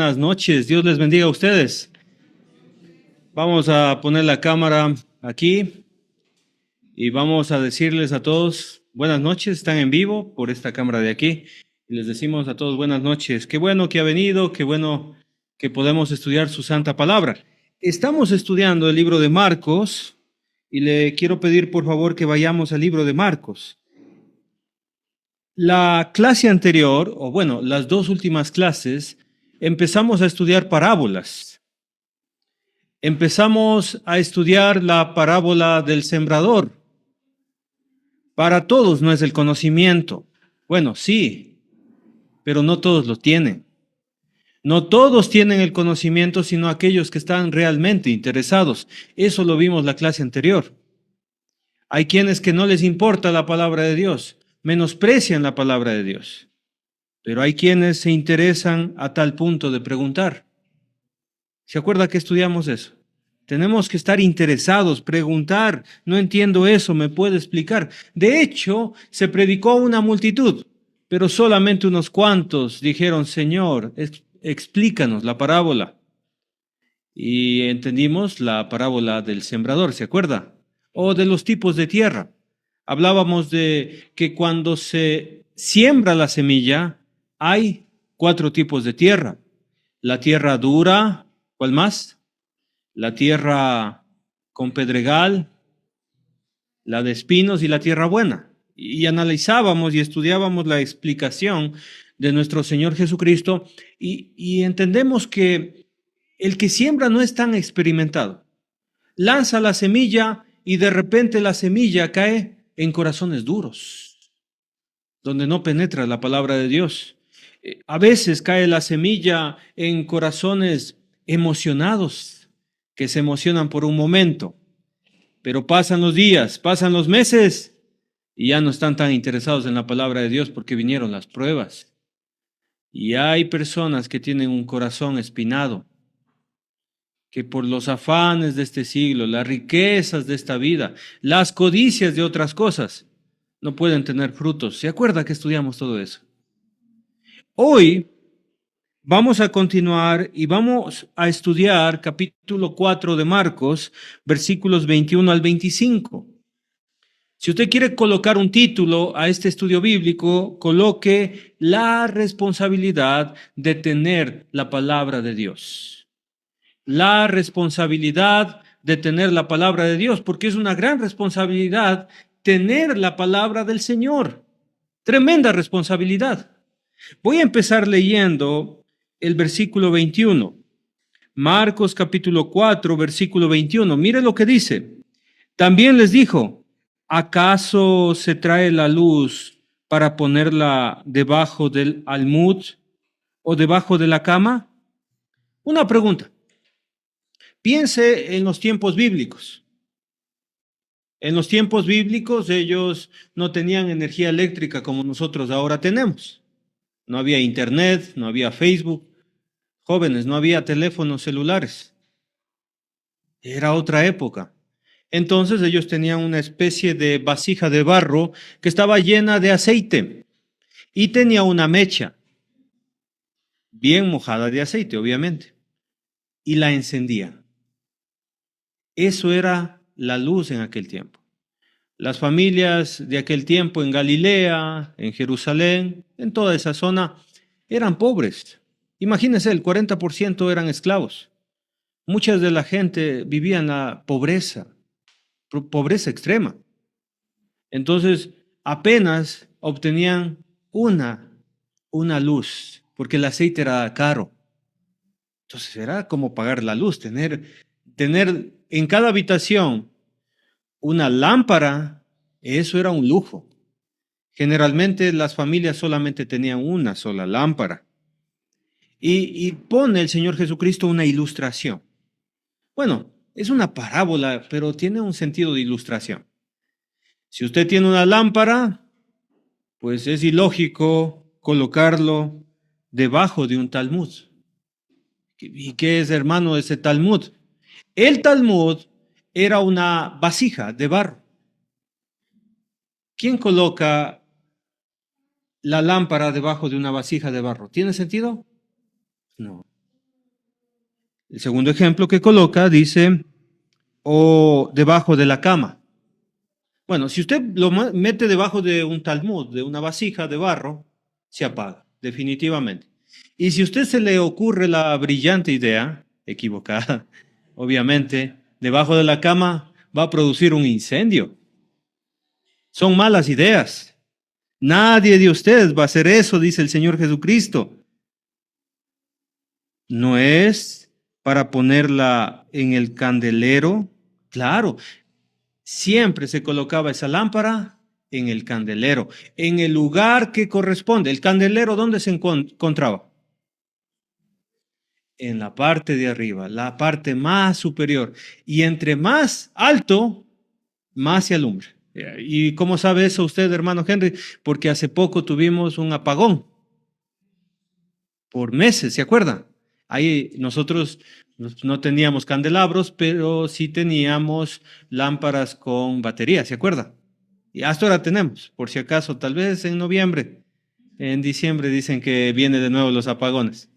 buenas noches. Dios les bendiga a ustedes. Vamos a poner la cámara aquí y vamos a decirles a todos buenas noches. Están en vivo por esta cámara de aquí. Y les decimos a todos buenas noches. Qué bueno que ha venido, qué bueno que podemos estudiar su santa palabra. Estamos estudiando el libro de Marcos y le quiero pedir por favor que vayamos al libro de Marcos. La clase anterior, o bueno, las dos últimas clases, empezamos a estudiar parábolas. Empezamos a estudiar la parábola del sembrador. Para todos no es el conocimiento. Bueno, sí, pero no todos lo tienen. No todos tienen el conocimiento, sino aquellos que están realmente interesados. Eso lo vimos la clase anterior. Hay quienes que no les importa la palabra de Dios, menosprecian la palabra de Dios. Pero hay quienes se interesan a tal punto de preguntar. ¿Se acuerda que estudiamos eso? Tenemos que estar interesados, preguntar, no entiendo eso, ¿me puede explicar? De hecho, se predicó a una multitud, pero solamente unos cuantos dijeron, Señor, explícanos la parábola. Y entendimos la parábola del sembrador, ¿se acuerda? O de los tipos de tierra. Hablábamos de que cuando se siembra la semilla, hay 4 tipos de tierra. La tierra dura, ¿cuál más? La tierra con pedregal, la de espinos y la tierra buena. Y analizábamos y estudiábamos la explicación de nuestro Señor Jesucristo y entendemos que el que siembra no es tan experimentado. Lanza la semilla y de repente la semilla cae en corazones duros, donde no penetra la palabra de Dios. A veces cae la semilla en corazones emocionados, que se emocionan por un momento, pero pasan los días, pasan los meses y ya no están tan interesados en la palabra de Dios porque vinieron las pruebas. Y hay personas que tienen un corazón espinado, que por los afanes de este siglo, las riquezas de esta vida, las codicias de otras cosas, no pueden tener frutos. ¿Se acuerda que estudiamos todo eso? Hoy vamos a continuar y vamos a estudiar capítulo 4 de Marcos, versículos 21 al 25. Si usted quiere colocar un título a este estudio bíblico, coloque la responsabilidad de tener la palabra de Dios. La responsabilidad de tener la palabra de Dios, porque es una gran responsabilidad tener la palabra del Señor. Tremenda responsabilidad. Voy a empezar leyendo el versículo 21. Marcos capítulo 4, versículo 21. Mire lo que dice. También les dijo, ¿acaso se trae la luz para ponerla debajo del almud o debajo de la cama? Una pregunta. Piense en los tiempos bíblicos. En los tiempos bíblicos ellos no tenían energía eléctrica como nosotros ahora tenemos. No había internet, no había Facebook. Jóvenes, no había teléfonos celulares. Era otra época. Entonces ellos tenían una especie de vasija de barro que estaba llena de aceite y tenía una mecha bien mojada de aceite, obviamente, y la encendían. Eso era la luz en aquel tiempo. Las familias de aquel tiempo en Galilea, en Jerusalén, en toda esa zona, eran pobres. Imagínense, el 40% eran esclavos. Mucha de la gente vivía en la pobreza extrema. Entonces, apenas obtenían una luz, porque el aceite era caro. Entonces, era como pagar la luz, tener en cada habitación una lámpara, eso era un lujo. Generalmente las familias solamente tenían una sola lámpara. Y pone el Señor Jesucristo una ilustración. Bueno, es una parábola, pero tiene un sentido de ilustración. Si usted tiene una lámpara, pues es ilógico colocarlo debajo de un talmud. ¿Y qué es, hermano, ese talmud? El talmud era una vasija de barro. ¿Quién coloca la lámpara debajo de una vasija de barro? ¿Tiene sentido? No. El segundo ejemplo que coloca dice, o debajo de la cama. Bueno, si usted lo mete debajo de un talmud, de una vasija de barro, se apaga, definitivamente. Y si a usted se le ocurre la brillante idea, equivocada, obviamente, debajo de la cama va a producir un incendio. Son malas ideas. Nadie de ustedes va a hacer eso, dice el Señor Jesucristo. No es para ponerla en el candelero. Claro, siempre se colocaba esa lámpara en el candelero, en el lugar que corresponde. ¿El candelero dónde se encontraba? En la parte de arriba, la parte más superior. Y entre más alto, más se alumbra. ¿Y cómo sabe eso usted, hermano Henry? Porque hace poco tuvimos un apagón. Por meses, ¿se acuerdan? Ahí nosotros no teníamos candelabros, pero sí teníamos lámparas con batería, ¿se acuerdan? Y hasta ahora tenemos, por si acaso, tal vez en noviembre, en diciembre dicen que viene de nuevo los apagones.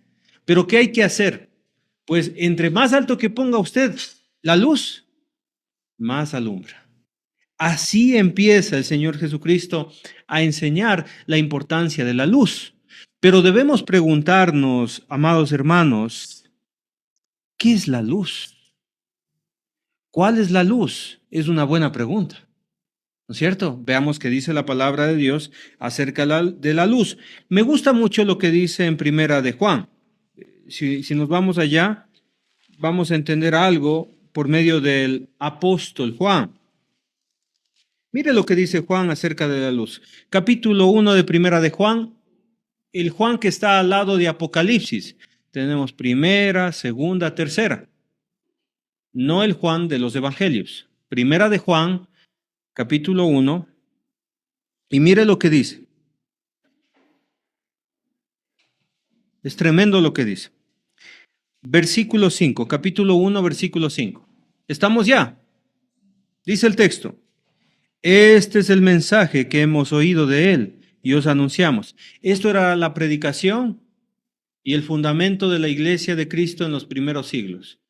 Pero ¿qué hay que hacer? Pues entre más alto que ponga usted la luz, más alumbra. Así empieza el Señor Jesucristo a enseñar la importancia de la luz. Pero debemos preguntarnos, amados hermanos, ¿qué es la luz? ¿Cuál es la luz? Es una buena pregunta, ¿no es cierto? Veamos qué dice la palabra de Dios acerca de la luz. Me gusta mucho lo que dice en Primera de Juan. Si nos vamos allá, vamos a entender algo por medio del apóstol Juan. Mire lo que dice Juan acerca de la luz. Capítulo 1 de Primera de Juan, el Juan que está al lado de Apocalipsis. Tenemos primera, segunda, tercera. No el Juan de los evangelios. Primera de Juan, capítulo 1. Y mire lo que dice. Es tremendo lo que dice. Versículo 5, capítulo 1, versículo 5. ¿Estamos ya? Dice el texto. Este es el mensaje que hemos oído de él y os anunciamos. Esto era la predicación y el fundamento de la iglesia de Cristo en los primeros siglos.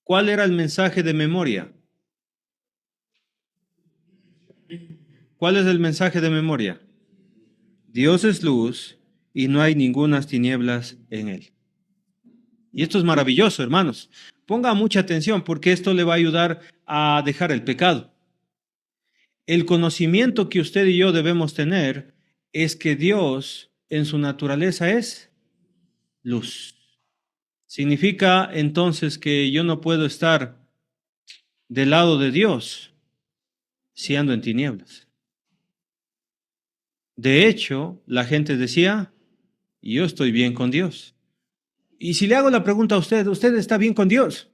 ¿Cuál era el mensaje de memoria? ¿Cuál es el mensaje de memoria? Dios es luz y no hay ningunas tinieblas en él. Y esto es maravilloso, hermanos. Ponga mucha atención porque esto le va a ayudar a dejar el pecado. El conocimiento que usted y yo debemos tener es que Dios en su naturaleza es luz. Significa entonces que yo no puedo estar del lado de Dios si ando en tinieblas. De hecho, la gente decía, yo estoy bien con Dios. Y si le hago la pregunta a usted, ¿usted está bien con Dios?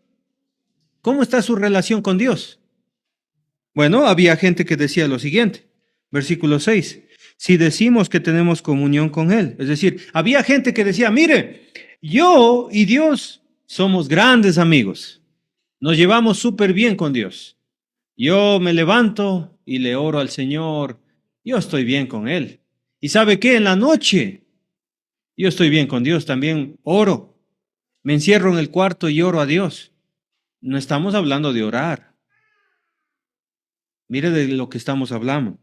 ¿Cómo está su relación con Dios? Bueno, había gente que decía lo siguiente, versículo 6, si decimos que tenemos comunión con Él, es decir, había gente que decía, mire, yo y Dios somos grandes amigos, nos llevamos súper bien con Dios. Yo me levanto y le oro al Señor, yo estoy bien con Él. ¿Y sabe qué? En la noche, yo estoy bien con Dios, también oro, me encierro en el cuarto y oro a Dios. No estamos hablando de orar. Mire de lo que estamos hablando.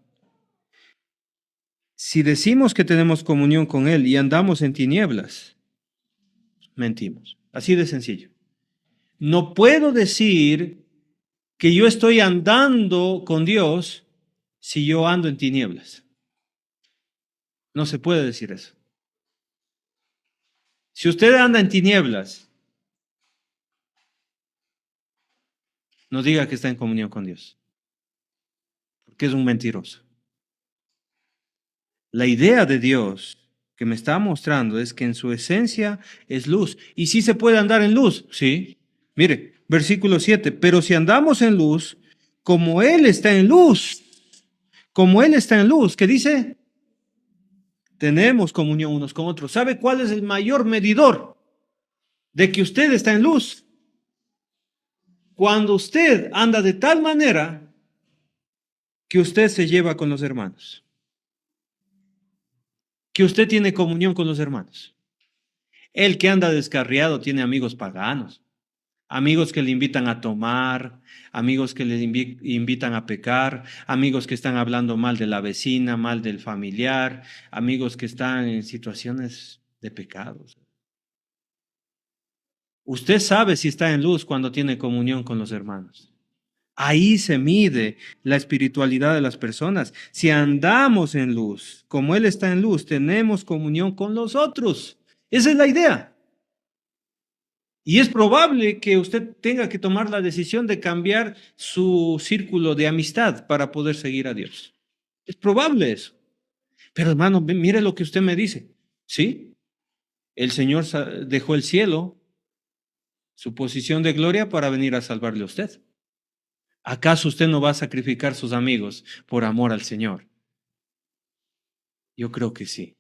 Si decimos que tenemos comunión con Él y andamos en tinieblas, mentimos. Así de sencillo. No puedo decir que yo estoy andando con Dios si yo ando en tinieblas. No se puede decir eso. Si usted anda en tinieblas, no diga que está en comunión con Dios, porque es un mentiroso. La idea de Dios que me está mostrando es que en su esencia es luz. ¿Y si se puede andar en luz? Sí. Mire, versículo 7, pero si andamos en luz, como Él está en luz, como Él está en luz, ¿qué dice? Tenemos comunión unos con otros. ¿Sabe cuál es el mayor medidor de que usted está en luz? Cuando usted anda de tal manera que usted se lleva con los hermanos, que usted tiene comunión con los hermanos. El que anda descarriado tiene amigos paganos. Amigos que le invitan a tomar, amigos que le invitan a pecar, amigos que están hablando mal de la vecina, mal del familiar, amigos que están en situaciones de pecados. Usted sabe si está en luz cuando tiene comunión con los hermanos. Ahí se mide la espiritualidad de las personas. Si andamos en luz, como Él está en luz, tenemos comunión con los otros. Esa es la idea. Y es probable que usted tenga que tomar la decisión de cambiar su círculo de amistad para poder seguir a Dios. Es probable eso. Pero hermano, mire lo que usted me dice. Sí, el Señor dejó el cielo, su posición de gloria, para venir a salvarle a usted. ¿Acaso usted no va a sacrificar sus amigos por amor al Señor? Yo creo que sí.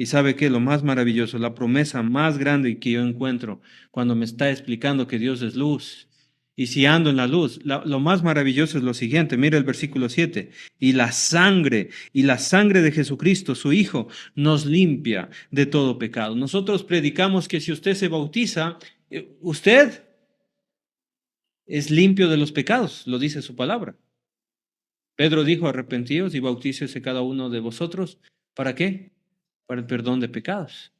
Y sabe que lo más maravilloso, la promesa más grande que yo encuentro cuando me está explicando que Dios es luz, y si ando en la luz, lo más maravilloso es lo siguiente, mire el versículo 7, y la sangre de Jesucristo, su Hijo, nos limpia de todo pecado. Nosotros predicamos que si usted se bautiza, usted es limpio de los pecados, lo dice su palabra. Pedro dijo, arrepentíos y bautícese cada uno de vosotros. ¿Para qué? Para el perdón de pecados.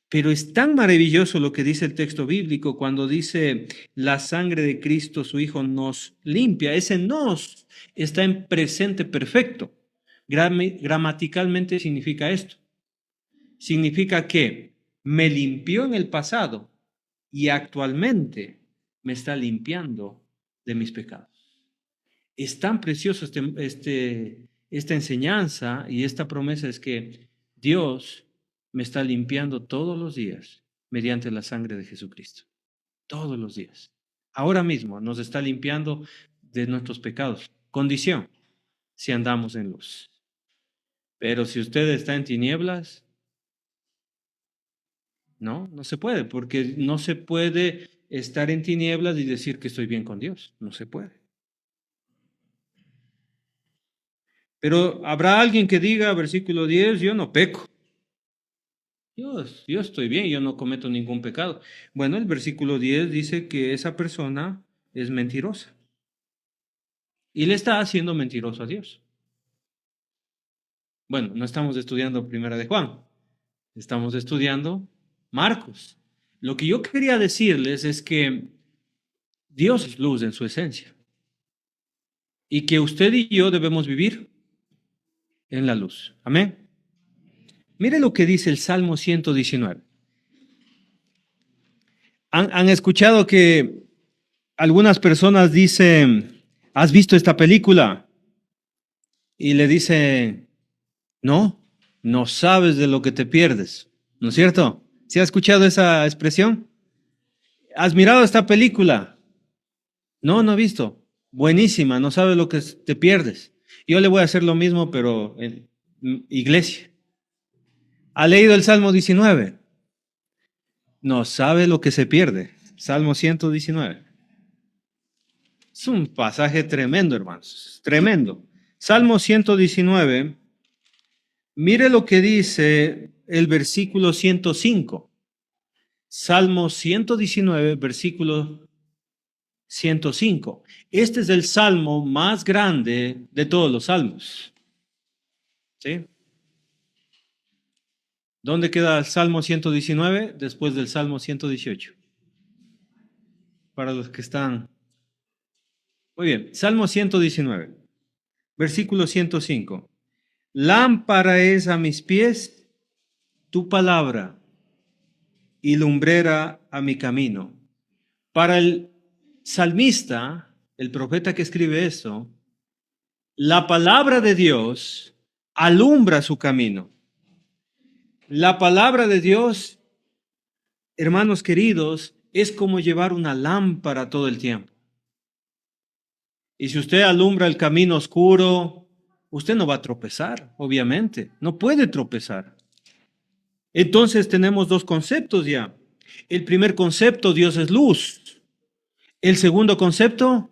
Pero es tan maravilloso lo que dice el texto bíblico cuando dice la sangre de Cristo, su Hijo, nos limpia. Ese nos está en presente perfecto. Gramaticalmente significa esto. Significa que me limpió en el pasado y actualmente me está limpiando de mis pecados. Es tan precioso esta enseñanza y esta promesa, es que Dios me está limpiando todos los días mediante la sangre de Jesucristo. Todos los días. Ahora mismo nos está limpiando de nuestros pecados. Condición, si andamos en luz. Pero si usted está en tinieblas, no se puede, porque no se puede estar en tinieblas y decir que estoy bien con Dios. No se puede. Pero habrá alguien que diga, versículo 10, yo no peco. Yo estoy bien, yo no cometo ningún pecado. Bueno, el versículo 10 dice que esa persona es mentirosa. Y le está haciendo mentiroso a Dios. Bueno, no estamos estudiando Primera de Juan, estamos estudiando Marcos. Lo que yo quería decirles es que Dios es luz en su esencia y que usted y yo debemos vivir en la luz. Amén. Mire lo que dice el Salmo 119. ¿Han escuchado que algunas personas dicen, ¿has visto esta película? Y le dicen, no sabes de lo que te pierdes, ¿no es cierto? ¿Sí has escuchado esa expresión? ¿Has mirado esta película? No he visto. Buenísima, no sabes lo que te pierdes. Yo le voy a hacer lo mismo, pero en iglesia. ¿Ha leído el Salmo 19? No sabe lo que se pierde. Salmo 119. Es un pasaje tremendo, hermanos. Tremendo. Salmo 119. Mire lo que dice el versículo 105. Salmo 119, versículo 105. Este es el salmo más grande de todos los salmos. ¿Sí? ¿Dónde queda el Salmo 119? Después del Salmo 118. Para los que están. Muy bien, Salmo 119, versículo 105. Lámpara es a mis pies tu palabra y lumbrera a mi camino. Para el salmista, el profeta que escribe eso, la palabra de Dios alumbra su camino. La palabra de Dios, hermanos queridos, es como llevar una lámpara todo el tiempo. Y si usted alumbra el camino oscuro, usted no va a tropezar, obviamente. No puede tropezar. Entonces tenemos dos conceptos ya. El primer concepto, Dios es luz. El segundo concepto,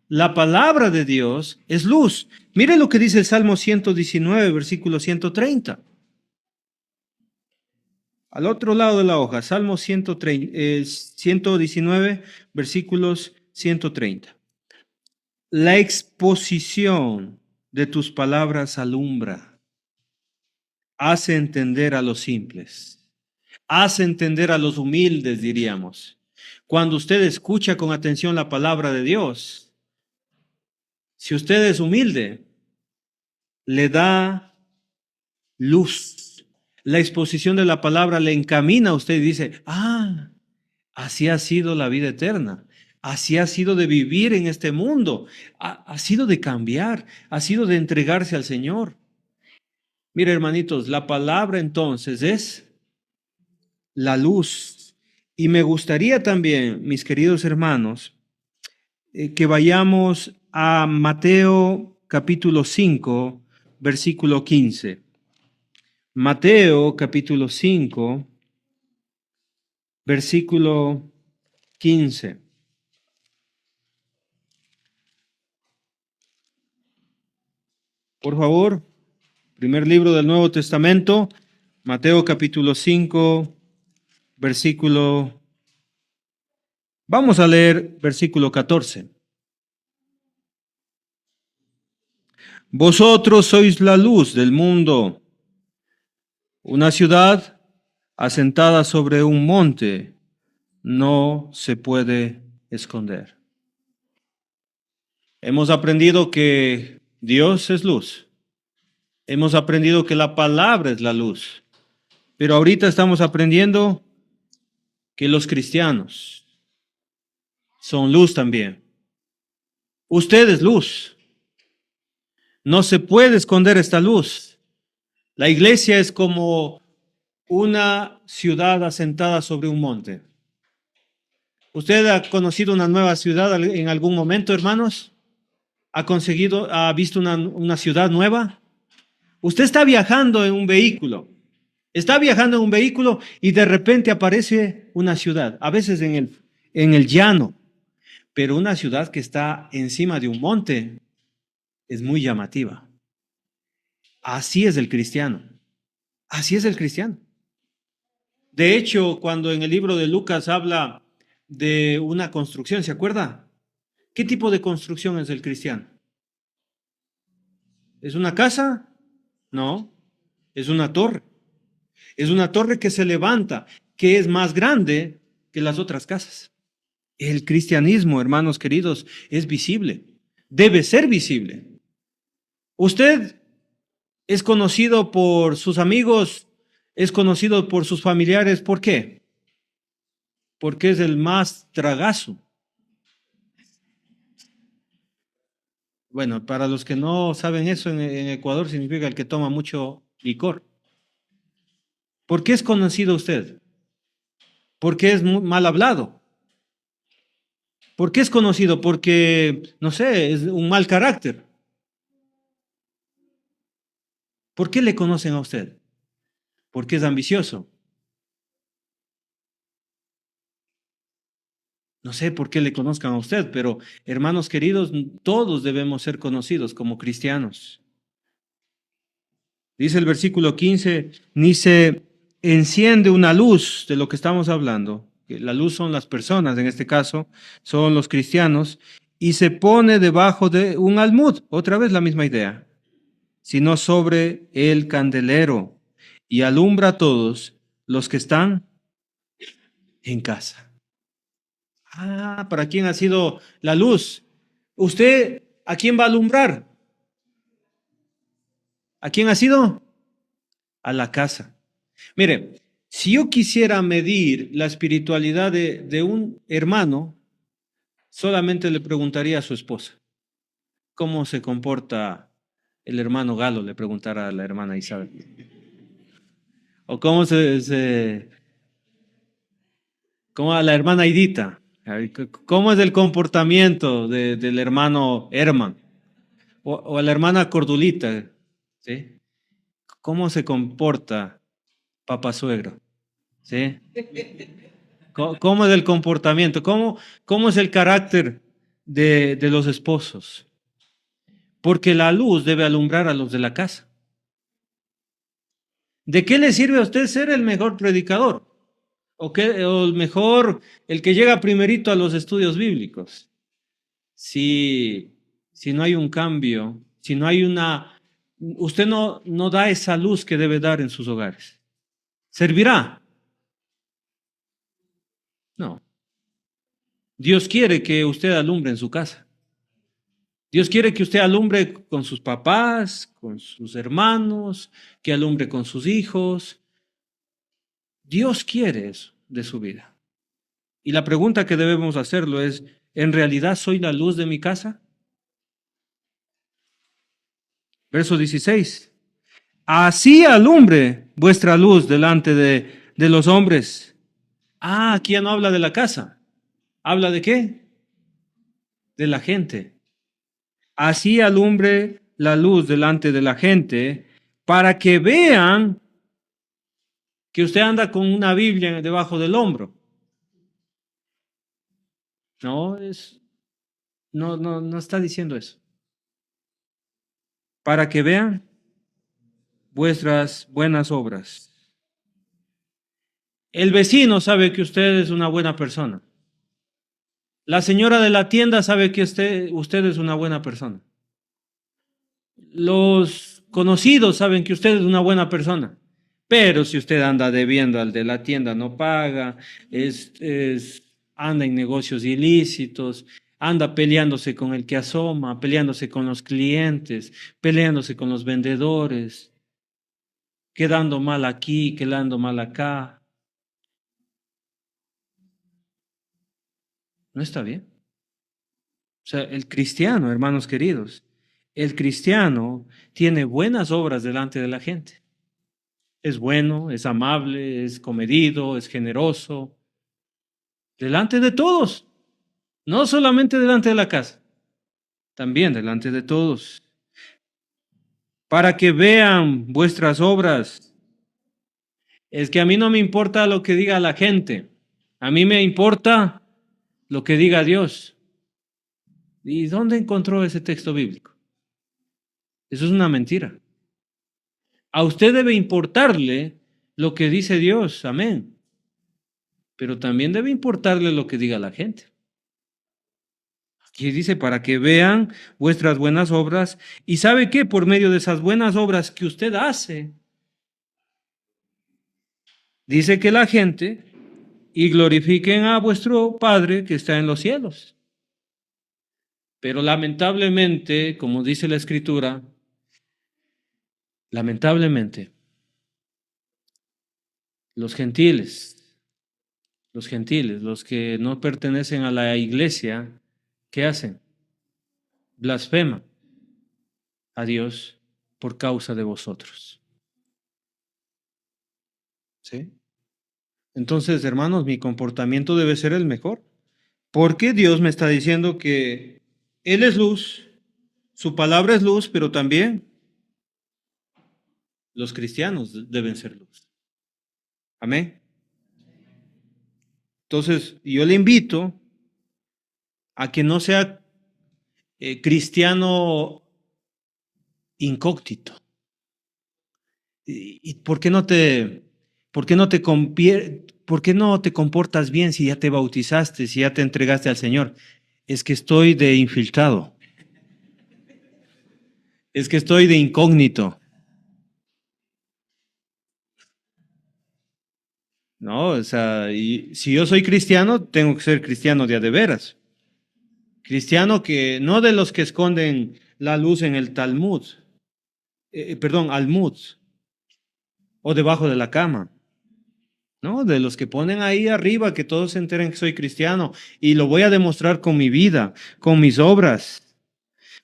la palabra de Dios es luz. Mire lo que dice el Salmo 119, versículo 130. Al otro lado de la hoja, Salmo 119, versículos 130. La exposición de tus palabras alumbra, hace entender a los simples, hace entender a los humildes, diríamos. Cuando usted escucha con atención la palabra de Dios, si usted es humilde, le da luz. La exposición de la palabra le encamina a usted y dice, así ha sido la vida eterna. Así ha sido de vivir en este mundo. Ha sido de cambiar. Ha sido de entregarse al Señor. Mire, hermanitos, la palabra entonces es la luz. Y me gustaría también, mis queridos hermanos, que vayamos a Mateo capítulo 5, versículo 15. Mateo capítulo 5, versículo 15. Por favor, primer libro del Nuevo Testamento, Mateo capítulo 5, versículo... Vamos a leer versículo 14. Vosotros sois la luz del mundo. Una ciudad asentada sobre un monte no se puede esconder. Hemos aprendido que Dios es luz. Hemos aprendido que la palabra es la luz. Pero ahorita estamos aprendiendo que los cristianos son luz también. Usted es luz. No se puede esconder esta luz. La iglesia es como una ciudad asentada sobre un monte. ¿Usted ha conocido una nueva ciudad en algún momento, hermanos? ¿Ha visto una ciudad nueva? Usted está viajando en un vehículo. Está viajando en un vehículo y de repente aparece una ciudad, a veces en el llano, pero una ciudad que está encima de un monte es muy llamativa. Así es el cristiano. Así es el cristiano. De hecho, cuando en el libro de Lucas habla de una construcción, ¿se acuerda? ¿Qué tipo de construcción es el cristiano? ¿Es una casa? No, es una torre. Es una torre que se levanta, que es más grande que las otras casas. El cristianismo, hermanos queridos, es visible. Debe ser visible. Usted es conocido por sus amigos, es conocido por sus familiares. ¿Por qué? Porque es el más tragazo. Bueno, para los que no saben eso, en Ecuador significa el que toma mucho licor. ¿Por qué es conocido usted? Porque es mal hablado. ¿Por qué es conocido? Porque, no sé, es un mal carácter. ¿Por qué le conocen a usted? Porque es ambicioso. No sé por qué le conozcan a usted, pero hermanos queridos, todos debemos ser conocidos como cristianos. Dice el versículo 15, ni se enciende una luz de lo que estamos hablando. La luz son las personas, en este caso, son los cristianos, y se pone debajo de un almud, otra vez la misma idea, sino sobre el candelero, y alumbra a todos los que están en casa. ¿Para quién ha sido la luz? ¿Usted a quién va a alumbrar? ¿A quién ha sido? A la casa. Mire, si yo quisiera medir la espiritualidad de un hermano, solamente le preguntaría a su esposa, ¿cómo se comporta el hermano Galo? Le preguntará a la hermana Isabel. O cómo a la hermana Idita. ¿Cómo es el comportamiento del hermano Herman? O a la hermana Cordulita, ¿sí? ¿Cómo se comporta papá suegro? ¿Sí? ¿Cómo es el comportamiento? ¿Cómo es el carácter de los esposos? Porque la luz debe alumbrar a los de la casa. ¿De qué le sirve a usted ser el mejor predicador? O el mejor, el que llega primerito a los estudios bíblicos. Si no hay un cambio, si no hay usted no da esa luz que debe dar en sus hogares. ¿Servirá? No. Dios quiere que usted alumbre en su casa. Dios quiere que usted alumbre con sus papás, con sus hermanos, que alumbre con sus hijos. Dios quiere eso de su vida. Y la pregunta que debemos hacerlo es, ¿en realidad soy la luz de mi casa? Verso 16. Así alumbre vuestra luz delante de los hombres. Aquí ya no habla de la casa. ¿Habla de qué? De la gente. Así alumbre la luz delante de la gente para que vean que usted anda con una Biblia debajo del hombro. No está diciendo eso. Para que vean vuestras buenas obras. El vecino sabe que usted es una buena persona. La señora de la tienda sabe que usted es una buena persona. Los conocidos saben que usted es una buena persona. Pero si usted anda debiendo al de la tienda, no paga, anda en negocios ilícitos, anda peleándose con el que asoma, peleándose con los clientes, peleándose con los vendedores, quedando mal aquí, quedando mal acá. No está bien. O sea, el cristiano, hermanos queridos, el cristiano tiene buenas obras delante de la gente. Es bueno, es amable, es comedido, es generoso. Delante de todos. No solamente delante de la casa, también delante de todos. Para que vean vuestras obras. Es que a mí no me importa lo que diga la gente. A mí me importa lo que diga Dios. ¿Y dónde encontró ese texto bíblico? Eso es una mentira. A usted debe importarle lo que dice Dios, amén. Pero también debe importarle lo que diga la gente. Aquí dice, para que vean vuestras buenas obras. ¿Y sabe qué? Por medio de esas buenas obras que usted hace, dice que la gente y glorifiquen a vuestro Padre que está en los cielos. Pero lamentablemente, como dice la Escritura, lamentablemente, los gentiles, los que no pertenecen a la iglesia, ¿qué hacen? Blasfeman a Dios por causa de vosotros. ¿Sí? Entonces, hermanos, mi comportamiento debe ser el mejor, porque Dios me está diciendo que Él es luz, su palabra es luz, pero también los cristianos deben ser luz. Amén. Entonces, yo le invito a que no sea cristiano incógnito. ¿Y por qué no te comportas bien si ya te bautizaste, si ya te entregaste al Señor? Es que estoy de infiltrado. Es que estoy de incógnito. No, o sea, y si yo soy cristiano, tengo que ser cristiano de a de veras. Cristiano que no de los que esconden la luz en el Talmud, Almud, o debajo de la cama. ¿No? De los que ponen ahí arriba, que todos se enteren que soy cristiano y lo voy a demostrar con mi vida, con mis obras.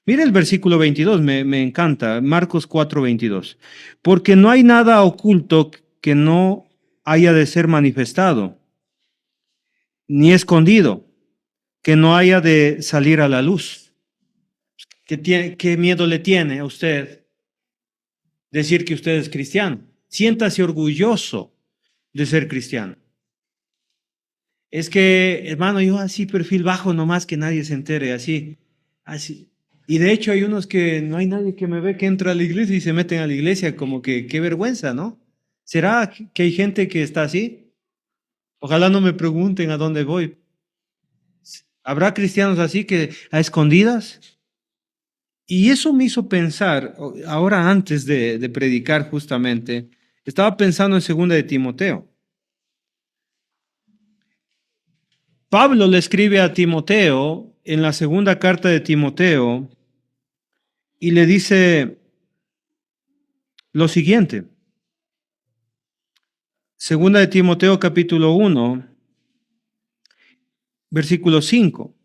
Mira el versículo 22, me encanta, Marcos 4:22. Porque no hay nada oculto que no haya de ser manifestado, ni escondido, que no haya de salir a la luz. ¿Qué miedo le tiene a usted decir que usted es cristiano? Siéntase orgulloso de ser cristiano. Es que, hermano, yo así perfil bajo nomás que nadie se entere, así. Y de hecho hay unos que no hay nadie que me ve que entra a la iglesia y se meten a la iglesia, como que qué vergüenza, ¿no? ¿Será que hay gente que está así? Ojalá no me pregunten a dónde voy. ¿Habrá cristianos así que a escondidas? Y eso me hizo pensar, ahora antes de predicar justamente, estaba pensando en segunda de Timoteo. Pablo le escribe a Timoteo en la segunda carta de Timoteo y le dice lo siguiente. Segunda de Timoteo capítulo 1, versículo 5.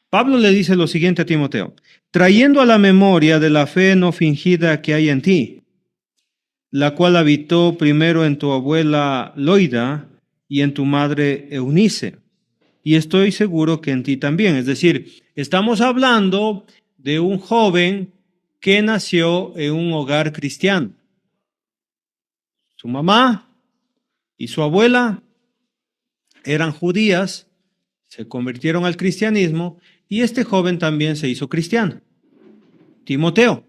Pablo le dice lo siguiente a Timoteo: trayendo a la memoria de la fe no fingida que hay en ti, la cual habitó primero en tu abuela Loida y en tu madre Eunice, y estoy seguro que en ti también. Es decir, estamos hablando de un joven que nació en un hogar cristiano. Su mamá y su abuela eran judías, se convirtieron al cristianismo y este joven también se hizo cristiano, Timoteo.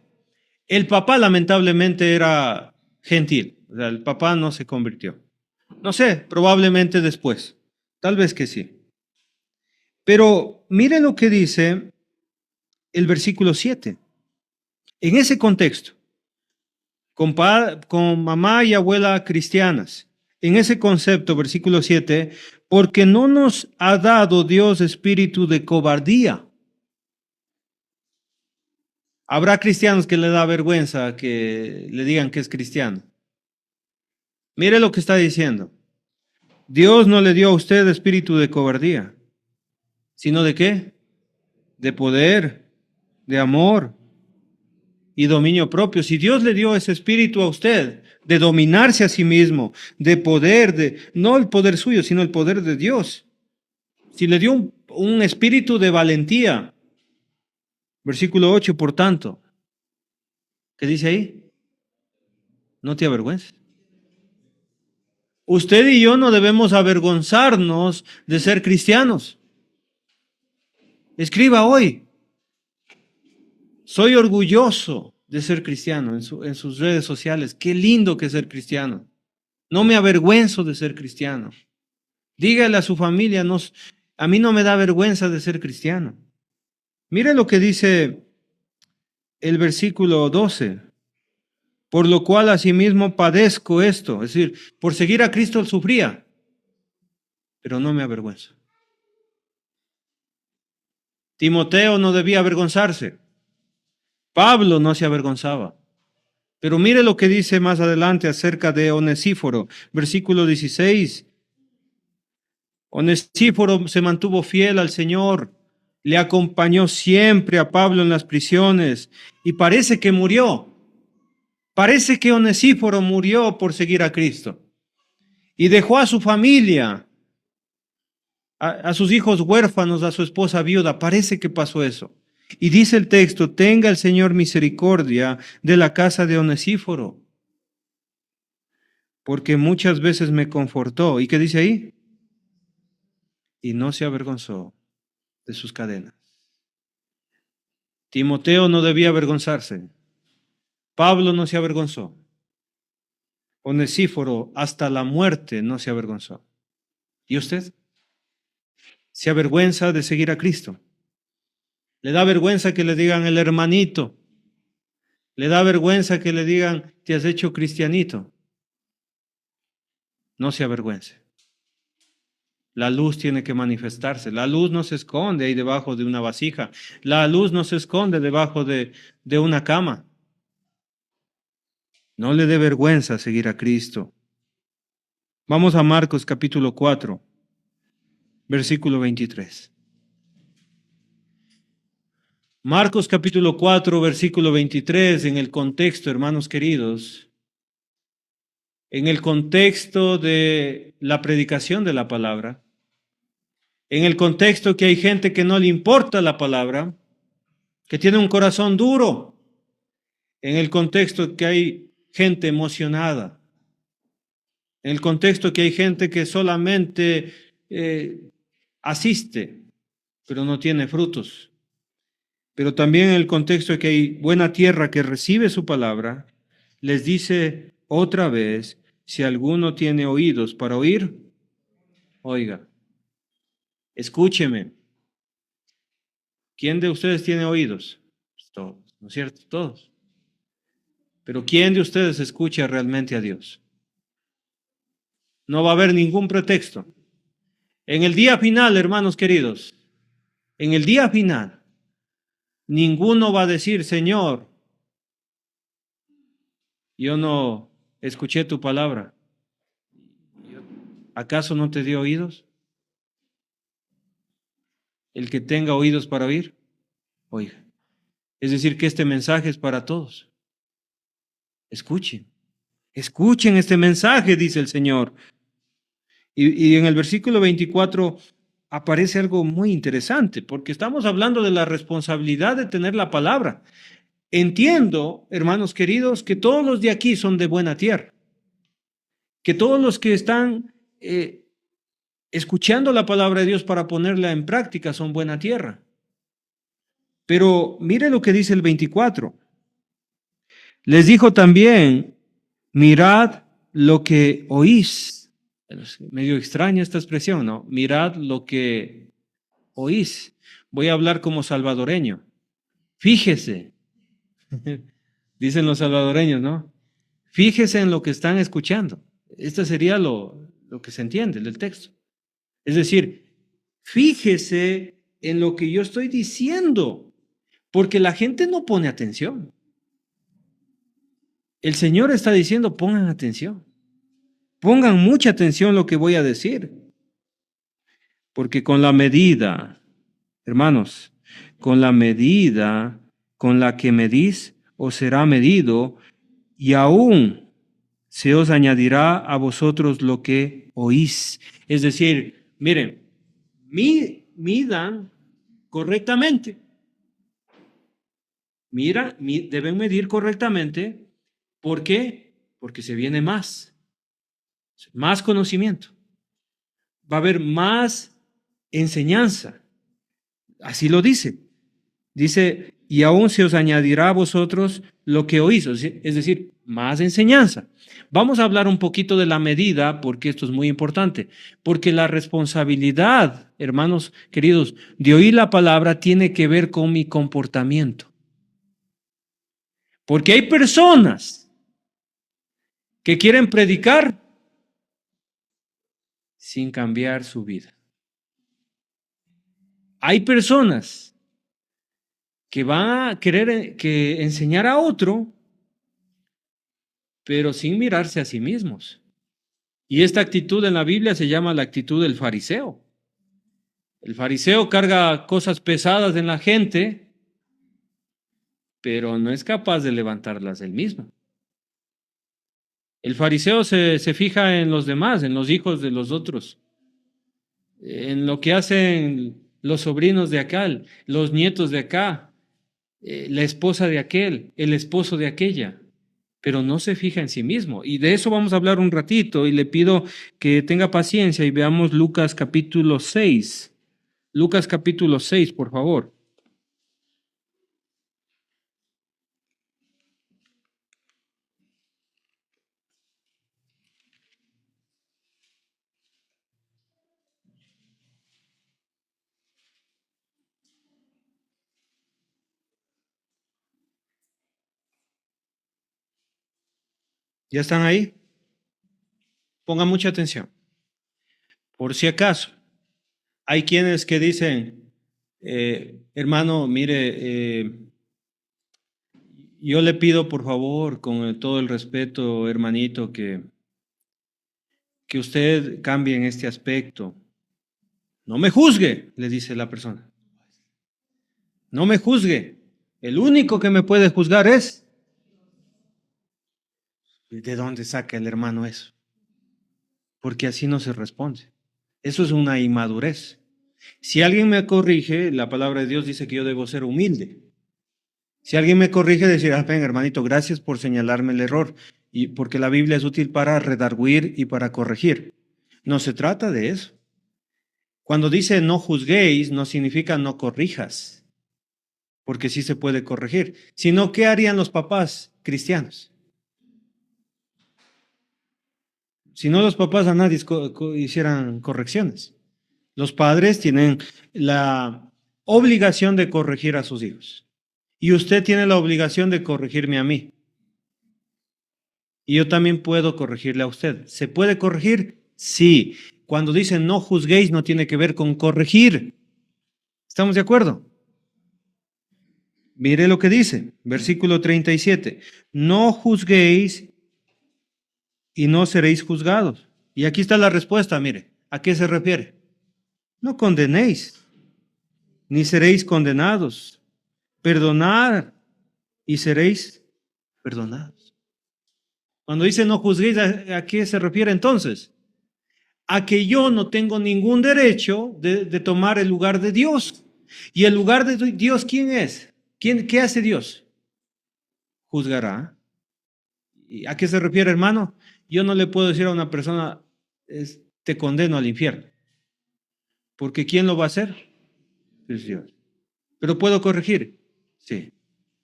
El papá lamentablemente era gentil, o sea, el papá no se convirtió. No sé, probablemente después, tal vez que sí. Pero mire lo que dice el versículo 7. En ese contexto, con mamá y abuela cristianas, en ese concepto, versículo 7, porque no nos ha dado Dios espíritu de cobardía. Habrá cristianos que le da vergüenza que le digan que es cristiano. Mire lo que está diciendo. Dios no le dio a usted espíritu de cobardía, sino de qué? De poder, de amor y dominio propio. Si Dios le dio ese espíritu a usted, de dominarse a sí mismo, de poder, no el poder suyo, sino el poder de Dios. Si le dio un espíritu de valentía, versículo 8, por tanto, ¿qué dice ahí? No te avergüences. Usted y yo no debemos avergonzarnos de ser cristianos. Escriba hoy: soy orgulloso de ser cristiano en sus redes sociales. Qué lindo que es ser cristiano. No me avergüenzo de ser cristiano. Dígale a su familia, a mí no me da vergüenza de ser cristiano. Mire lo que dice el versículo 12. Por lo cual asimismo padezco esto. Es decir, por seguir a Cristo sufría, pero no me avergüenzo. Timoteo no debía avergonzarse. Pablo no se avergonzaba. Pero mire lo que dice más adelante acerca de Onesíforo, versículo 16. Onesíforo se mantuvo fiel al Señor, le acompañó siempre a Pablo en las prisiones y parece que murió. Parece que Onesíforo murió por seguir a Cristo y dejó a su familia, a sus hijos huérfanos, a su esposa viuda. Parece que pasó eso. Y dice el texto: tenga el Señor misericordia de la casa de Onesíforo, porque muchas veces me confortó. ¿Y qué dice ahí? Y no se avergonzó de sus cadenas. Timoteo no debía avergonzarse. Pablo no se avergonzó. Onesíforo hasta la muerte no se avergonzó. ¿Y usted? ¿Se avergüenza de seguir a Cristo? ¿Le da vergüenza que le digan el hermanito? ¿Le da vergüenza que le digan te has hecho cristianito? No se avergüence. La luz tiene que manifestarse. La luz no se esconde ahí debajo de una vasija. La luz no se esconde debajo de una cama. No le dé vergüenza seguir a Cristo. Vamos a Marcos capítulo 4, versículo 23. Marcos capítulo 4, versículo 23, en el contexto, hermanos queridos, en el contexto de la predicación de la palabra, en el contexto que hay gente que no le importa la palabra, que tiene un corazón duro, en el contexto que hay gente emocionada, en el contexto que hay gente que solamente asiste, pero no tiene frutos, pero también en el contexto de que hay buena tierra que recibe su palabra, les dice otra vez, si alguno tiene oídos para oír, oiga, escúcheme. ¿Quién de ustedes tiene oídos? Pues todos, ¿no es cierto? Todos. Pero ¿quién de ustedes escucha realmente a Dios? No va a haber ningún pretexto. En el día final, hermanos queridos, en el día final, ninguno va a decir, Señor, yo no escuché tu palabra. ¿Acaso no te dio oídos? El que tenga oídos para oír, oiga. Es decir, que este mensaje es para todos. Escuchen, escuchen este mensaje, dice el Señor. Y en el versículo 24 aparece algo muy interesante, porque estamos hablando de la responsabilidad de tener la palabra. Entiendo, hermanos queridos, que todos los de aquí son de buena tierra, que todos los que están escuchando la palabra de Dios para ponerla en práctica son buena tierra. Pero mire lo que dice el 24. Les dijo también, mirad lo que oís. Es medio extraña esta expresión, ¿no? Mirad lo que oís. Voy a hablar como salvadoreño. Fíjese, dicen los salvadoreños, ¿no? Fíjese en lo que están escuchando. Esto sería lo que se entiende del texto. Es decir, fíjese en lo que yo estoy diciendo, porque la gente no pone atención. El Señor está diciendo, pongan atención. Pongan mucha atención a lo que voy a decir. Porque con la medida, hermanos, con la medida con la que medís, os será medido, y aún se os añadirá a vosotros lo que oís. Es decir, miren, midan correctamente. Deben medir correctamente. ¿Por qué? Porque se viene más conocimiento. Va a haber más enseñanza. Así lo dice. Dice, y aún se os añadirá a vosotros lo que oís, es decir, más enseñanza. Vamos a hablar un poquito de la medida, porque esto es muy importante, porque la responsabilidad, hermanos queridos, de oír la palabra tiene que ver con mi comportamiento. Porque hay personas que quieren predicar sin cambiar su vida. Hay personas que van a querer enseñar a otro, pero sin mirarse a sí mismos. Y esta actitud en la Biblia se llama la actitud del fariseo. El fariseo carga cosas pesadas en la gente, pero no es capaz de levantarlas él mismo. El fariseo se fija en los demás, en los hijos de los otros, en lo que hacen los sobrinos de acá, los nietos de acá, la esposa de aquel, el esposo de aquella, pero no se fija en sí mismo. Y de eso vamos a hablar un ratito, y le pido que tenga paciencia y veamos Lucas capítulo 6. Lucas capítulo 6, por favor. ¿Ya están ahí? Pongan mucha atención. Por si acaso, hay quienes que dicen, hermano, mire, yo le pido por favor, con todo el respeto, hermanito, que usted cambie en este aspecto. No me juzgue, le dice la persona. No me juzgue. El único que me puede juzgar es... ¿De dónde saca el hermano eso? Porque así no se responde. Eso es una inmadurez. Si alguien me corrige, la palabra de Dios dice que yo debo ser humilde. Si alguien me corrige, decir, ven, hermanito, gracias por señalarme el error. Y porque la Biblia es útil para redarguir y para corregir. No se trata de eso. Cuando dice no juzguéis, no significa no corrijas, porque sí se puede corregir. Sino, ¿qué harían los papás cristianos? Si no, los papás a nadie hicieran correcciones. Los padres tienen la obligación de corregir a sus hijos. Y usted tiene la obligación de corregirme a mí. Y yo también puedo corregirle a usted. ¿Se puede corregir? Sí. Cuando dicen no juzguéis, no tiene que ver con corregir. ¿Estamos de acuerdo? Mire lo que dice, versículo 37. No juzguéis y no seréis juzgados. Y aquí está la respuesta, mire. ¿A qué se refiere? No condenéis, ni seréis condenados. Perdonad y seréis perdonados. Cuando dice no juzguéis, ¿a qué se refiere entonces? A que yo no tengo ningún derecho de tomar el lugar de Dios. ¿Y el lugar de Dios quién es? ¿Qué hace Dios? Juzgará. ¿Y a qué se refiere, hermano? Yo no le puedo decir a una persona, te condeno al infierno. Porque ¿quién lo va a hacer? Es Dios. ¿Pero puedo corregir? Sí.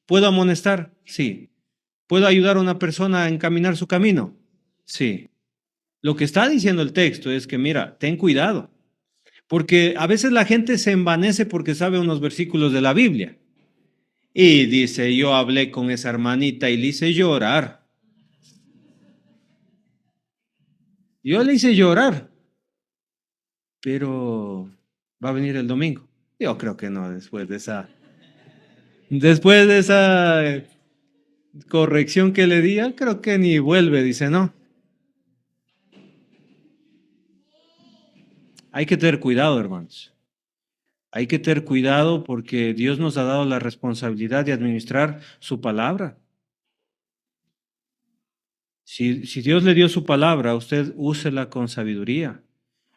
¿Puedo amonestar? Sí. ¿Puedo ayudar a una persona a encaminar su camino? Sí. Lo que está diciendo el texto es que, mira, ten cuidado. Porque a veces la gente se envanece porque sabe unos versículos de la Biblia. Y dice, yo hablé con esa hermanita y le hice llorar. Yo le hice llorar. Pero va a venir el domingo. Yo creo que no, después de esa corrección que le di, creo que ni vuelve, dice, no. Hay que tener cuidado, hermanos. Hay que tener cuidado porque Dios nos ha dado la responsabilidad de administrar su palabra. Si Dios le dio su palabra, usted úsela con sabiduría.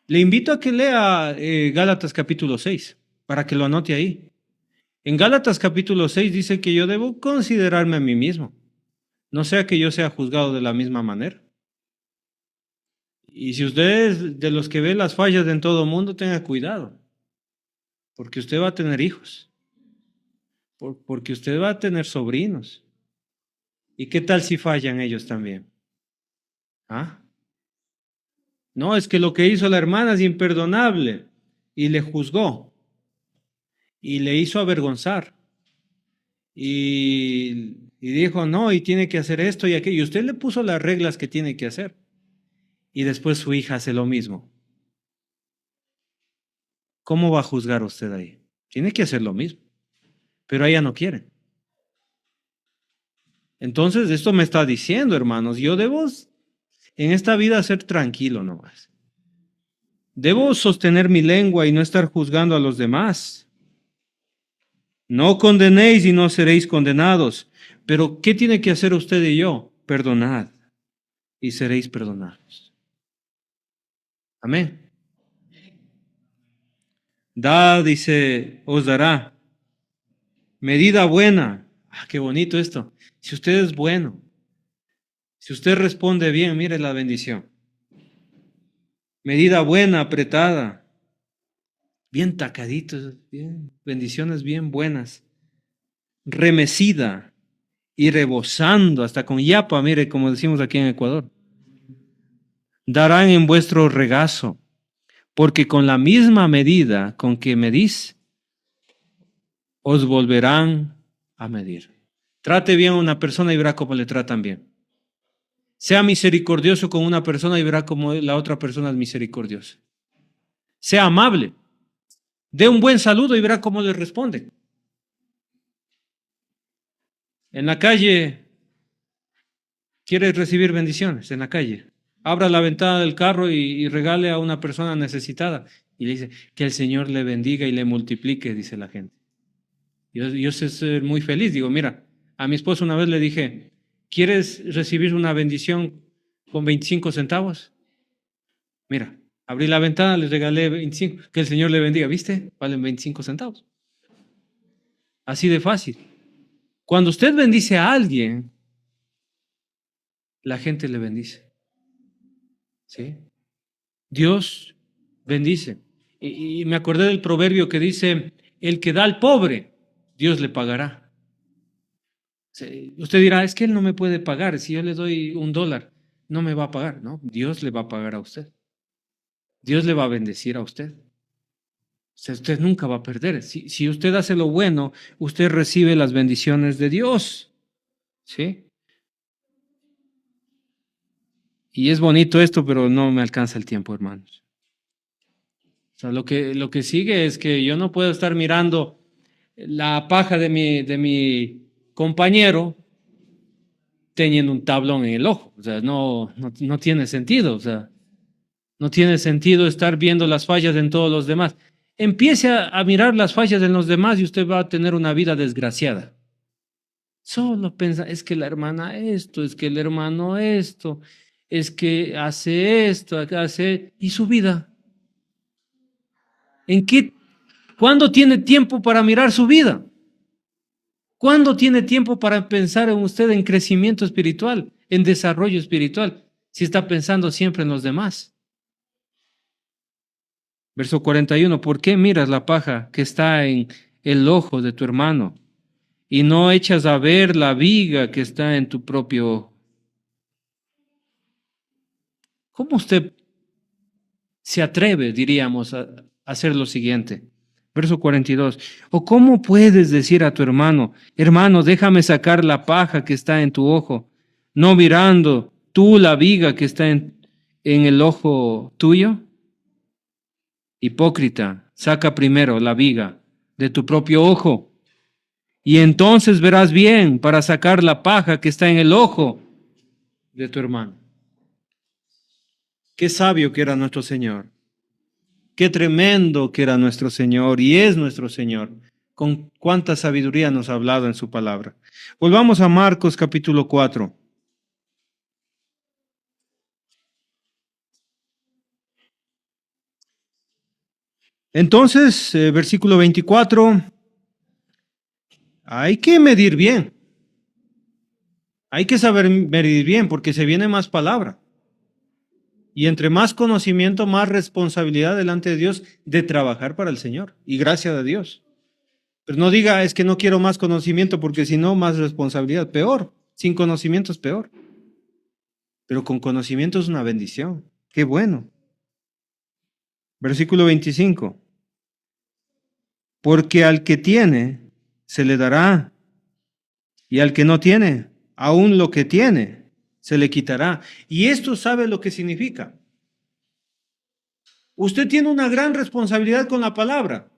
Le invito a que lea Gálatas capítulo 6, para que lo anote ahí. En Gálatas capítulo 6 dice que yo debo considerarme a mí mismo, no sea que yo sea juzgado de la misma manera. Y si usted es de los que ve las fallas en todo mundo, tenga cuidado, porque usted va a tener hijos, porque usted va a tener sobrinos. ¿Y qué tal si fallan ellos también? ¿Ah? No, es que lo que hizo la hermana es imperdonable y le juzgó y le hizo avergonzar y dijo, no, y tiene que hacer esto y aquello. Y usted le puso las reglas que tiene que hacer y después su hija hace lo mismo. ¿Cómo va a juzgar usted ahí? Tiene que hacer lo mismo, pero ella no quiere. Entonces, esto me está diciendo, hermanos, yo debo en esta vida ser tranquilo nomás. Debo sostener mi lengua y no estar juzgando a los demás. No condenéis y no seréis condenados. Pero, ¿qué tiene que hacer usted y yo? Perdonad y seréis perdonados. Amén. Dad, dice, os dará. Medida buena. Ah, qué bonito esto. Si usted es bueno, si usted responde bien, mire la bendición. Medida buena, apretada, bien tacaditos, bien, bendiciones bien buenas, remecida y rebosando, hasta con yapa, mire, como decimos aquí en Ecuador. Darán en vuestro regazo, porque con la misma medida con que medís, os volverán a medir. Trate bien a una persona y verá cómo le tratan bien. Sea misericordioso con una persona y verá cómo la otra persona es misericordiosa. Sea amable. Dé un buen saludo y verá cómo le responden. En la calle, quiere recibir bendiciones, en la calle. Abra la ventana del carro y regale a una persona necesitada. Y le dice, que el Señor le bendiga y le multiplique, dice la gente. Yo sé ser muy feliz. Digo, mira, a mi esposo una vez le dije, ¿quieres recibir una bendición con 25 centavos? Mira, abrí la ventana, le regalé 25, que el Señor le bendiga. ¿Viste? Valen 25 centavos. Así de fácil. Cuando usted bendice a alguien, la gente le bendice. ¿Sí? Dios bendice. Y me acordé del proverbio que dice, el que da al pobre, Dios le pagará. Usted dirá, es que él no me puede pagar si yo le doy $1. no me va a pagar, ¿no? Dios le va a pagar a usted. Dios le va a bendecir a usted. O sea, usted nunca va a perder. Si usted hace lo bueno, usted recibe las bendiciones de Dios. ¿Sí? Y es bonito esto, pero no me alcanza el tiempo, hermanos. O sea, lo que sigue es que yo no puedo estar mirando la paja de mi compañero teniendo un tablón en el ojo. O sea, no tiene sentido. O sea, no tiene sentido estar viendo las fallas en todos los demás. Empiece a mirar las fallas en los demás y usted va a tener una vida desgraciada. Solo piensa, es que la hermana esto, es que el hermano esto, es que hace esto, hace... ¿Y su vida? ¿Cuándo tiene tiempo para mirar su vida? ¿Cuándo tiene tiempo para pensar en usted en crecimiento espiritual, en desarrollo espiritual, si está pensando siempre en los demás? Verso 41, ¿por qué miras la paja que está en el ojo de tu hermano y no echas a ver la viga que está en tu propio ojo? ¿Cómo usted se atreve, diríamos, a hacer lo siguiente? Verso 42, ¿o cómo puedes decir a tu hermano, hermano, déjame sacar la paja que está en tu ojo, no mirando tú la viga que está en el ojo tuyo? Hipócrita, saca primero la viga de tu propio ojo, y entonces verás bien para sacar la paja que está en el ojo de tu hermano. Qué sabio que era nuestro Señor. Qué tremendo que era nuestro Señor y es nuestro Señor. Con cuánta sabiduría nos ha hablado en su palabra. Volvamos a Marcos capítulo 4. Entonces, versículo 24, hay que medir bien. Hay que saber medir bien porque se viene más palabra. Y entre más conocimiento, más responsabilidad delante de Dios de trabajar para el Señor. Y gracias a Dios. Pero no diga, es que no quiero más conocimiento porque si no, más responsabilidad. Peor. Sin conocimiento es peor. Pero con conocimiento es una bendición. Qué bueno. Versículo 25. Porque al que tiene, se le dará. Y al que no tiene, aún lo que tiene, se le quitará. Y esto sabe lo que significa. Usted tiene una gran responsabilidad con la palabra.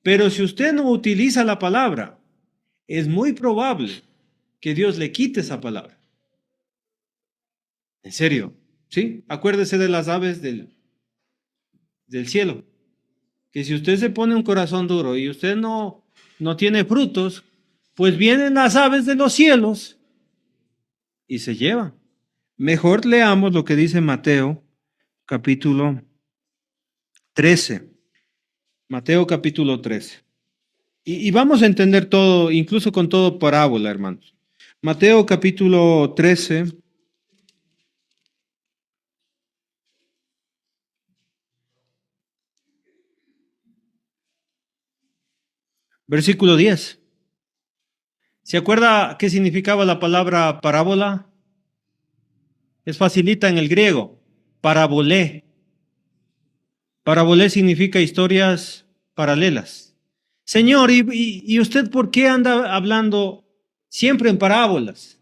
Pero si usted no utiliza la palabra, es muy probable que Dios le quite esa palabra. En serio, ¿sí? Acuérdese de las aves del cielo. Que si usted se pone un corazón duro y usted no tiene frutos, pues vienen las aves de los cielos y se llevan. Mejor leamos lo que dice Mateo, capítulo 13. Mateo, capítulo 13. Y vamos a entender todo, incluso con todo parábola, hermanos. Mateo, capítulo 13. Versículo 10. ¿Se acuerda qué significaba la palabra parábola? Es facilita en el griego. Parabolé. Parabolé significa historias paralelas. Señor, ¿y usted por qué anda hablando siempre en parábolas?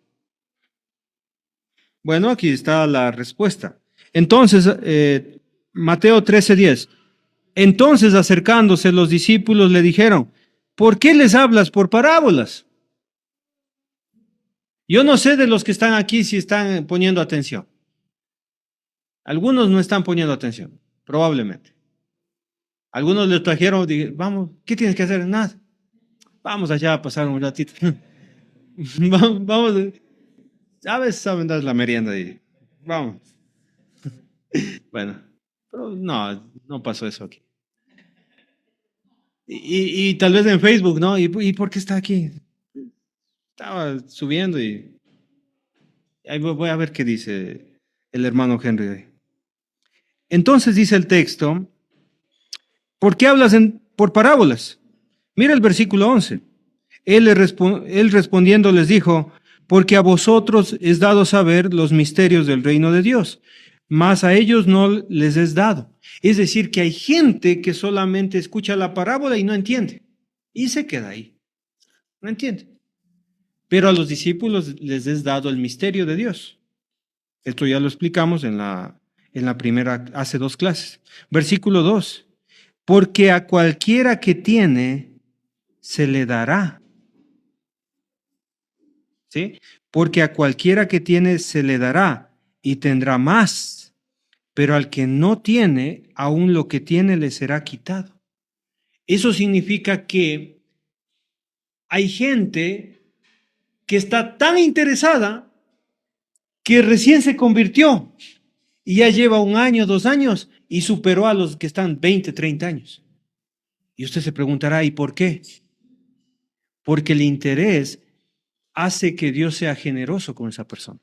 Bueno, aquí está la respuesta. Entonces, Mateo 13:10. Entonces, acercándose los discípulos le dijeron, ¿por qué les hablas por parábolas? Yo no sé de los que están aquí si están poniendo atención. Algunos no están poniendo atención, probablemente. Algunos les trajeron, vamos, ¿qué tienes que hacer? Nada. Vamos allá a pasar un ratito. Vamos, a veces saben dar la merienda y vamos. Bueno, pero no pasó eso aquí. Y tal vez en Facebook, ¿no? ¿Y por qué está aquí? Estaba subiendo y ahí voy a ver qué dice el hermano Henry. Entonces dice el texto, ¿por qué hablas por parábolas? Mira el versículo 11. Él respondiendo les dijo, porque a vosotros es dado saber los misterios del reino de Dios, mas a ellos no les es dado. Es decir, que hay gente que solamente escucha la parábola y no entiende, y se queda ahí, no entiende. Pero a los discípulos les es dado el misterio de Dios. Esto ya lo explicamos en la primera, hace 2 clases. Versículo 2. Porque a cualquiera que tiene, se le dará. ¿Sí? Porque a cualquiera que tiene, se le dará y tendrá más. Pero al que no tiene, aún lo que tiene le será quitado. Eso significa que hay gente que está tan interesada que recién se convirtió y ya lleva 1 año, 2 años y superó a los que están 20, 30 años. Y usted se preguntará, ¿y por qué? Porque el interés hace que Dios sea generoso con esa persona.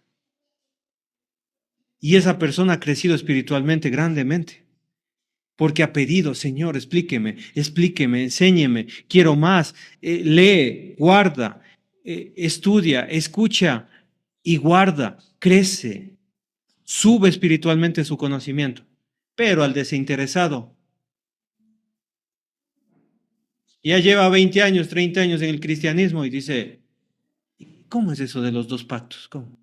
Y esa persona ha crecido espiritualmente grandemente. Porque ha pedido, Señor, explíqueme, enséñeme, quiero más. Lee, guarda, estudia, escucha y guarda, crece, sube espiritualmente su conocimiento. Pero al desinteresado, ya lleva 20 años, 30 años en el cristianismo y dice, ¿cómo es eso de los 2 pactos? ¿Cómo?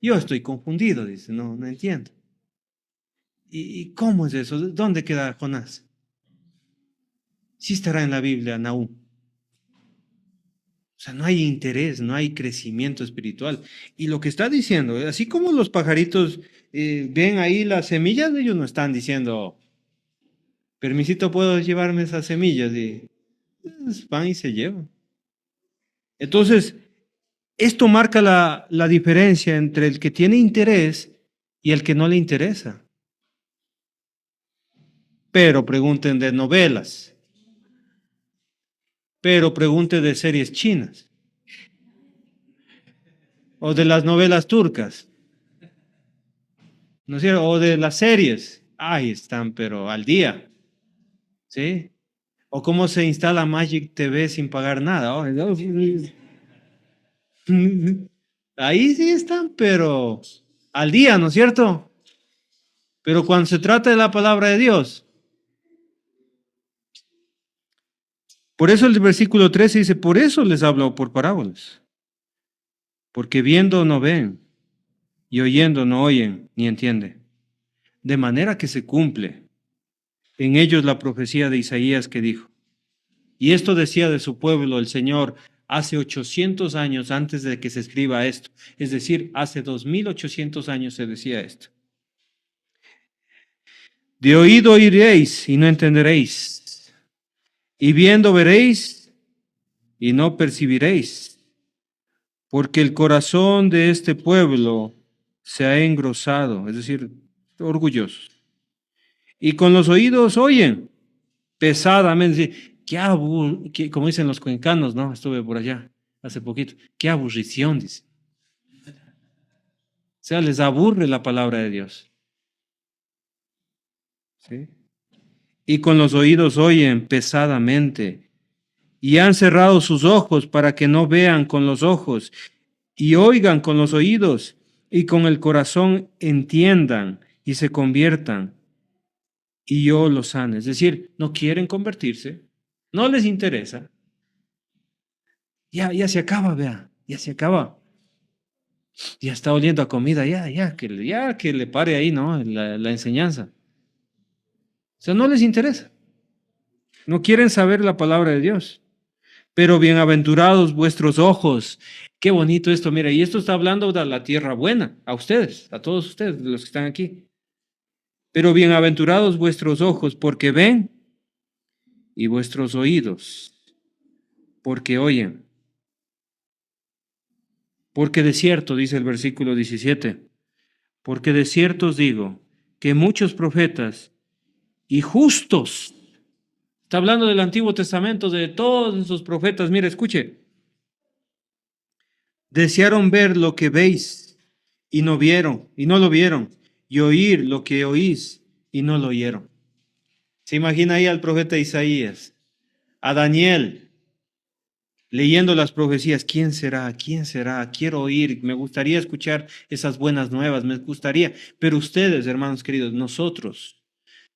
Yo estoy confundido, dice, no entiendo. ¿Y cómo es eso? ¿Dónde queda Jonás? Sí estará en la Biblia, Nahum. O sea, no hay interés, no hay crecimiento espiritual. Y lo que está diciendo, así como los pajaritos ven ahí las semillas, ellos no están diciendo, permisito, puedo llevarme esas semillas. Y van y se llevan. Entonces, esto marca la diferencia entre el que tiene interés y el que no le interesa. Pero pregunten de novelas. Pero pregunten de series chinas. O de las novelas turcas. ¿No es cierto? O de las series. Ahí están, pero al día. ¿Sí? O cómo se instala Magic TV sin pagar nada. Ahí sí están, pero al día, ¿no es cierto? Pero cuando se trata de la palabra de Dios. Por eso el versículo 13 dice, por eso les hablo por parábolas. Porque viendo no ven, y oyendo no oyen, ni entienden. De manera que se cumple en ellos la profecía de Isaías que dijo, y esto decía de su pueblo el Señor hace 800 años antes de que se escriba esto. Es decir, hace 2800 años se decía esto. De oído oiréis y no entenderéis. Y viendo veréis y no percibiréis. Porque el corazón de este pueblo se ha engrosado, es decir, orgullosos. Y con los oídos oyen pesadamente. Como dicen los cuencanos, ¿no? Estuve por allá hace poquito. Qué aburrición, dice. O sea, les aburre la palabra de Dios. ¿Sí? Y con los oídos oyen pesadamente. Y han cerrado sus ojos para que no vean con los ojos y oigan con los oídos y con el corazón entiendan y se conviertan y yo los sane. Es decir, no quieren convertirse, no les interesa. Ya se acaba, vea, ya se acaba. Ya está oliendo a comida, ya que le pare ahí, ¿no? La enseñanza. O sea, no les interesa. No quieren saber la palabra de Dios. Pero bienaventurados vuestros ojos. Qué bonito esto, mira, y esto está hablando de la tierra buena, a ustedes, a todos ustedes, los que están aquí. Pero bienaventurados vuestros ojos, porque ven, y vuestros oídos, porque oyen. Porque de cierto, dice el versículo 17, porque de cierto os digo que muchos profetas y justos, está hablando del Antiguo Testamento, de todos esos profetas, mira, escuche, desearon ver lo que veis y no vieron, y no lo vieron, y oír lo que oís y no lo oyeron. Se imagina ahí al profeta Isaías, a Daniel, leyendo las profecías, ¿quién será? ¿Quién será? Quiero oír, me gustaría escuchar esas buenas nuevas, me gustaría, pero ustedes, hermanos queridos, nosotros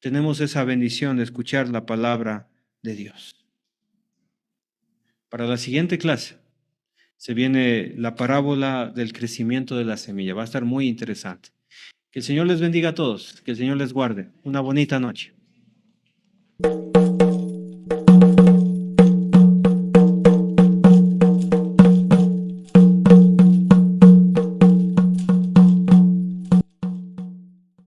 tenemos esa bendición de escuchar la palabra de Dios. Para la siguiente clase se viene la parábola del crecimiento de la semilla. Va a estar muy interesante. Que el Señor les bendiga a todos, que el Señor les guarde. Una bonita noche.